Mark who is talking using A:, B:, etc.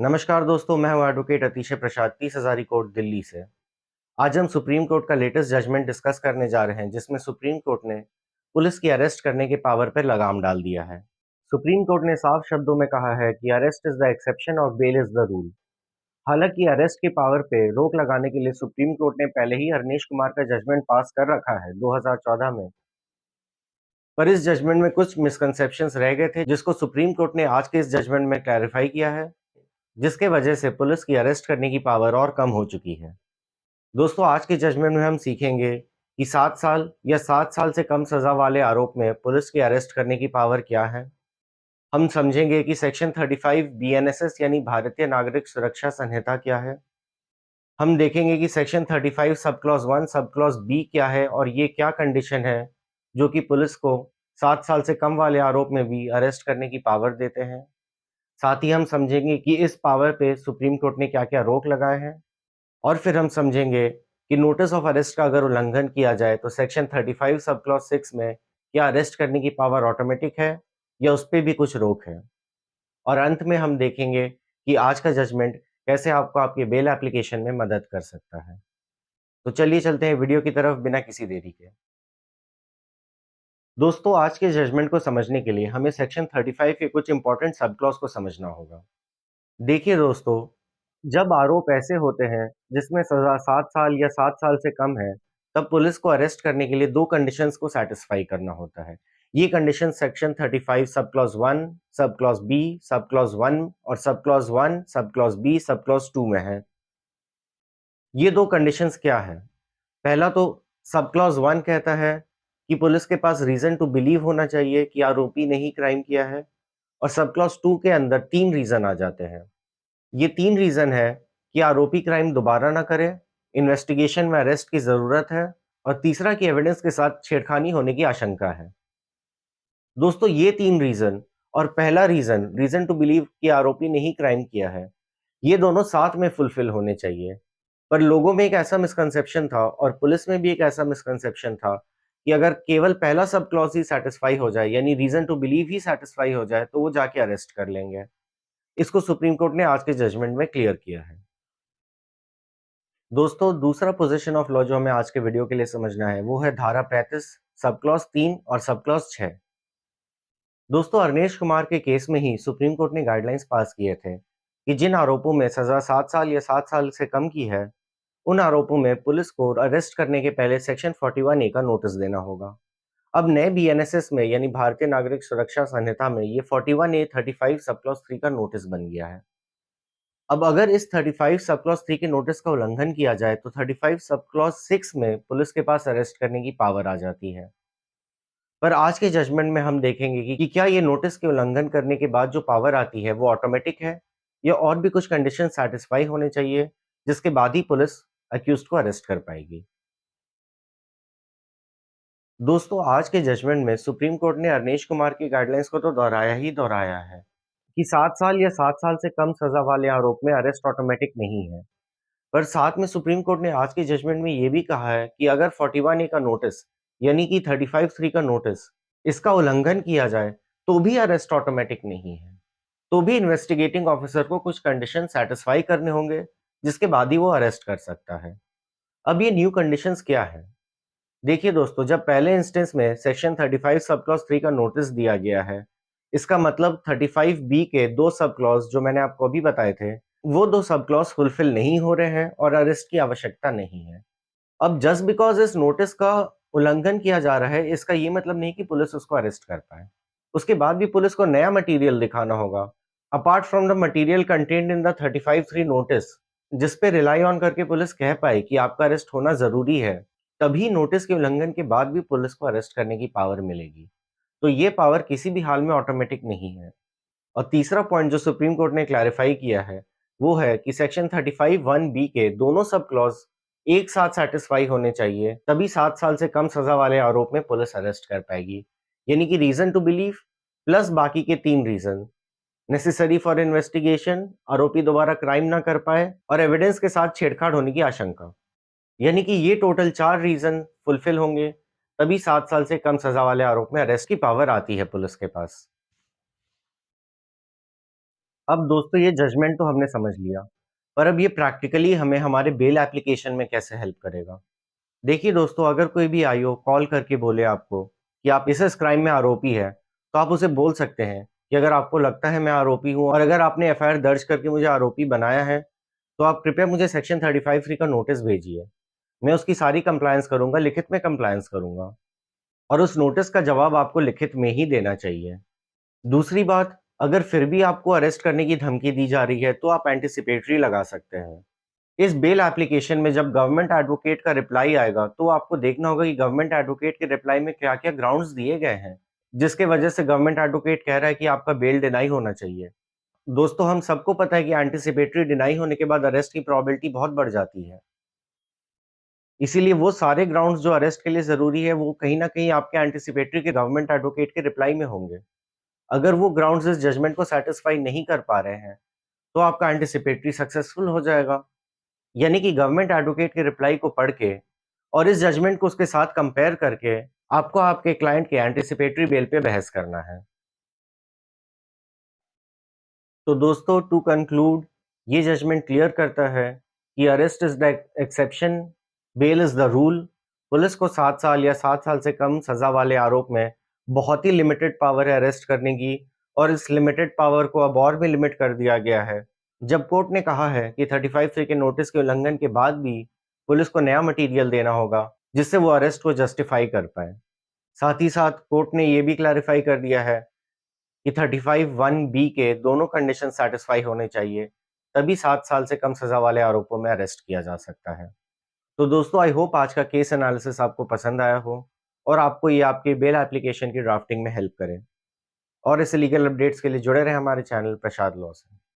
A: नमस्कार दोस्तों, मैं हूं एडवोकेट अतिशय प्रसाद 30 हजारी कोर्ट दिल्ली से। आज हम सुप्रीम कोर्ट का लेटेस्ट जजमेंट डिस्कस करने जा रहे हैं, जिसमें सुप्रीम कोर्ट ने पुलिस की अरेस्ट करने के पावर पर लगाम डाल दिया है। सुप्रीम कोर्ट ने साफ शब्दों में कहा है कि अरेस्ट इज द एक्सेप्शन और बेल इज द रूल। हालांकि अरेस्ट के पावर पे रोक लगाने के लिए सुप्रीम कोर्ट ने पहले ही हरनेश कुमार का जजमेंट पास कर रखा है 2014 में, पर इस जजमेंट में कुछ मिसकंसेप्शंस रह गए थे, जिसको सुप्रीम कोर्ट ने आज के इस जजमेंट में क्लैरिफाई किया है, जिसके वजह से पुलिस की अरेस्ट करने की पावर और कम हो चुकी है। दोस्तों, आज के जजमेंट में हम सीखेंगे कि 7 साल या 7 साल से कम सजा वाले आरोप में पुलिस की अरेस्ट करने की पावर क्या है। हम समझेंगे कि सेक्शन 35 बीएनएसएस यानी भारतीय नागरिक सुरक्षा संहिता क्या है। हम देखेंगे कि section 35 sub clause 1 sub clause B क्या है और ये क्या कंडीशन है जो कि पुलिस को 7 साल से कम वाले आरोप में भी अरेस्ट करने की पावर देते हैं। साथ ही हम समझेंगे कि इस पावर पे सुप्रीम कोर्ट ने क्या-क्या रोक लगाए हैं, और फिर हम समझेंगे कि नोटिस ऑफ अरेस्ट का अगर उल्लंघन किया जाए तो सेक्शन 35 सब क्लॉज 6 में क्या अरेस्ट करने की पावर ऑटोमेटिक है या उस पे भी कुछ रोक है। और अंत में हम देखेंगे कि आज का जजमेंट कैसे आपको आपके बेल एप्लीकेशन में मदद कर सकता है। तो चलिए चलते हैं वीडियो की तरफ बिना किसी देरी के। दोस्तों, आज के जजमेंट को समझने के लिए हमें सेक्शन 35 के कुछ इंपॉर्टेंट सब क्लॉज को समझना होगा। देखिए दोस्तों, जब आरोप ऐसे होते हैं जिसमें सज़ा 7 साल या 7 साल से कम है, तब पुलिस को अरेस्ट करने के लिए 2 कंडीशंस को सैटिस्फाई करना होता है। ये कंडीशन सेक्शन 35 सब क्लॉज़ 1, सब क्लॉज़ बी, सब क्लॉज़ 1 और सब क्लॉज़ 1, सब क्लॉज़ बी, सब क्लॉज़ 2 में है। ये 2 कंडीशंस क्या है? पहला तो सब क्लॉज़ 1 कहता है कि पुलिस के पास रीज़न टू बिलीव होना चाहिए कि आरोपी ने ही क्राइम किया है, और सब क्लॉज़ 2 के अंदर 3 रीज़न आ जाते हैं। ये 3 रीज़न है कि आरोपी क्राइम दोबारा ना करे, इन्वेस्टिगेशन में अरेस्ट की ज़रूरत है, और तीसरा कि एविडेंस के साथ छेड़खानी होने की आशंका है। दोस्तों, ये 3 रीज़न और पहला रीज़न, रीज़न टू बिलीव कि आरोपी ने ही क्राइम किया है, ये दोनों साथ में फुलफिल होने चाहिए। पर लोगों में एक ऐसा मिसकंसेप्शन था और पुलिस में भी एक ऐसा मिसकंसेप्शन था कि अगर केवल पहला सब क्लॉज़ ही सैटिस्फाई हो जाए, यानी रीज़न टू बिलीव ही सैटिस्फाई हो जाए, तो वो जाके अरेस्ट कर लेंगे। इसको सुप्रीम कोर्ट ने आज के जजमेंट में क्लियर किया है। दोस्तों, दूसरा पोजीशन ऑफ लॉ जो हमें आज के वीडियो के लिए समझना है, वो है धारा 35 सब क्लॉज 3 और सब क्लॉज 6। दोस्तों, अरनेश कुमार के केस में ही सुप्रीम कोर्ट ने गाइडलाइंस पास किए थे कि जिन आरोपों में सजा 7 साल या 7 साल से कम की है, उन आरोपों में पुलिस को अरेस्ट करने के पहले सेक्शन 41 ए का नोटिस देना होगा। अब नए बीएनएसएस में यानी भारतीय नागरिक सुरक्षा संहिता में ये 41 ए 35 सब क्लॉज 3 का नोटिस बन गया है। अब अगर इस 35 सब क्लॉज़ 3 के नोटिस का उल्लंघन किया जाए तो 35 सब क्लॉज़ 6 में पुलिस के पास अरेस्ट करने की पावर आ जाती है। पर आज के जजमेंट में हम देखेंगे कि क्या ये नोटिस के उल्लंघन करने के बाद जो पावर आती है वो ऑटोमेटिक है, या और भी कुछ कंडीशन सैटिस्फाई होने चाहिए जिसके बाद ही पुलिस अक्यूज्ड को अरेस्ट कर पाएगी। दोस्तों, आज के जजमेंट में सुप्रीम कोर्ट ने अरनेश कुमार की गाइडलाइंस को तो दोहराया ही दोहराया है कि 7 साल या 7 साल से कम सजा वाले आरोप में अरेस्ट ऑटोमेटिक नहीं है। पर साथ में सुप्रीम कोर्ट ने आज के जजमेंट में ये भी कहा है कि अगर 41 ए का नोटिस यानी कि 35(3) का नोटिस इसका उल्लंघन किया जाए तो भी अरेस्ट ऑटोमेटिक नहीं है। तो भी इन्वेस्टिगेटिंग ऑफिसर को कुछ कंडीशन सेटिस्फाई करने होंगे, जिसके बाद ही वो अरेस्ट कर सकता है। अब ये न्यू कंडीशंस क्या है? देखिए दोस्तों, जब पहले इंस्टेंस में सेक्शन 35 सब क्लॉज 3 का नोटिस दिया गया है, इसका मतलब 35 बी के 2 सब क्लॉज जो मैंने आपको अभी बताए थे, वो 2 सब क्लॉज फुलफिल नहीं हो रहे हैं और अरेस्ट की आवश्यकता नहीं है। अब जस्ट बिकॉज़ इस नोटिस का उल्लंघन किया जा रहा है, इसका ये मतलब नहीं कि पुलिस उसको अरेस्ट कर पाए। उसके बाद भी पुलिस को नया मटेरियल दिखाना होगा, apart from the material contained in the 35(3) notice, जिस पे रिलाई ऑन करके पुलिस कह पाए कि आपका अरेस्ट होना ज़रूरी है, तभी नोटिस के उल्लंघन के बाद भी पुलिस को अरेस्ट करने की पावर मिलेगी। तो ये पावर किसी भी हाल में ऑटोमेटिक नहीं है। और तीसरा पॉइंट जो सुप्रीम कोर्ट ने क्लैरिफाई किया है, वो है कि सेक्शन 35 1 बी के दोनों सब क्लॉज एक साथ सैटिस्फाई होने चाहिए, तभी 7 साल से कम सजा वाले आरोप में पुलिस अरेस्ट कर पाएगी। यानी कि रीजन टू बिलीव प्लस बाकी के 3 रीजन, नेसेसरी फॉर इन्वेस्टिगेशन, आरोपी दोबारा क्राइम ना कर पाए, और एविडेंस के साथ छेड़छाड़ होने की आशंका। यानी कि ये टोटल 4 रीजन फुलफिल होंगे, तभी 7 साल से कम सजा वाले आरोप में अरेस्ट की पावर आती है पुलिस के पास। अब दोस्तों ये जजमेंट तो हमने समझ लिया, पर अब ये प्रैक्टिकली हमें हमारे बेल एप्लीकेशन में कैसे हेल्प करेगा? देखिए दोस्तों, अगर कोई भी आईओ कॉल करके बोले आपको कि आप इस क्राइम में आरोपी है, तो आप उसे बोल सकते हैं कि अगर आपको लगता है मैं आरोपी हूँ और अगर आपने एफआईआर दर्ज करके मुझे आरोपी बनाया है, तो आप कृपया मुझे सेक्शन 35(3) का नोटिस भेजिए। मैं उसकी सारी कंप्लायंस करूँगा, लिखित में कंप्लायंस करूँगा और उस नोटिस का जवाब आपको लिखित में ही देना चाहिए। दूसरी बात, अगर फिर भी आपको अरेस्ट करने की धमकी दी जा रही है, तो आप एंटीसिपेटरी लगा सकते हैं। इस बेल एप्लीकेशन में जब गवर्नमेंट एडवोकेट का रिप्लाई आएगा, तो आपको देखना होगा कि गवर्नमेंट एडवोकेट के रिप्लाई में क्या-क्या ग्राउंड्स दिए गए हैं, जिसके वजह से गवर्नमेंट एडवोकेट कह रहा है कि आपका बेल डिनाई होना चाहिए। दोस्तों, हम सबको पता है कि एंटीसिपेटरी डिनाई होने के बाद अरेस्ट की प्रोबेबिलिटी बहुत बढ़ जाती है। इसीलिए वो सारे ग्राउंड्स जो अरेस्ट के लिए ज़रूरी है, वो कहीं न कहीं आपके एंटीसिपेटरी के गवर्नमेंट एडवोकेट के रिप्लाई में होंगे। अगर वो ग्राउंड्स इस जजमेंट को सैटिस्फाई नहीं कर पा रहे हैं, तो आपका एंटीसिपेटरी सक्सेसफुल हो जाएगा। यानी कि गवर्नमेंट एडवोकेट के रिप्लाई को पढ़ के और इस जजमेंट को उसके साथ कंपेयर करके आपको आपके क्लाइंट के एंटीसिपेटरी बेल पे बहस करना है। तो दोस्तों, टू कंक्लूड, ये जजमेंट क्लियर करता है कि arrest is the exception, bail is the rule. Police को 7 साल या 7 साल से कम सजा वाले आरोप में बहुत ही लिमिटेड पावर है अरेस्ट करने की और इस लिमिटेड पावर को अब और भी लिमिट कर दिया गया है। जब कोर्ट ने कहा है कि 35(3) के नोटिस के उल्लंघन के बाद भी पुलिस को नया मटेरियल देना होगा, जिससे वो अरेस्ट को जस्टिफाई कर पाएँ। साथ ही साथ कोर्ट ने ये भी क्लैरिफाई कर दिया है कि 35(1)(b) के दोनों कंडीशन सैटिस्फाई होने चाहिए, तभी 7 साल से कम सज़ा वाले आरोपों में अरेस्ट किया जा सकता है। तो दोस्तों, आई होप आज का केस एनालिसिस आपको पसंद आया हो और आपको ये आपके बेल एप्लीकेशन की ड्राफ्टिंग में हेल्प करे। और ऐसे लीगल अपडेट्स के लिए जुड़े रहें हमारे चैनल प्रसाद लॉ से।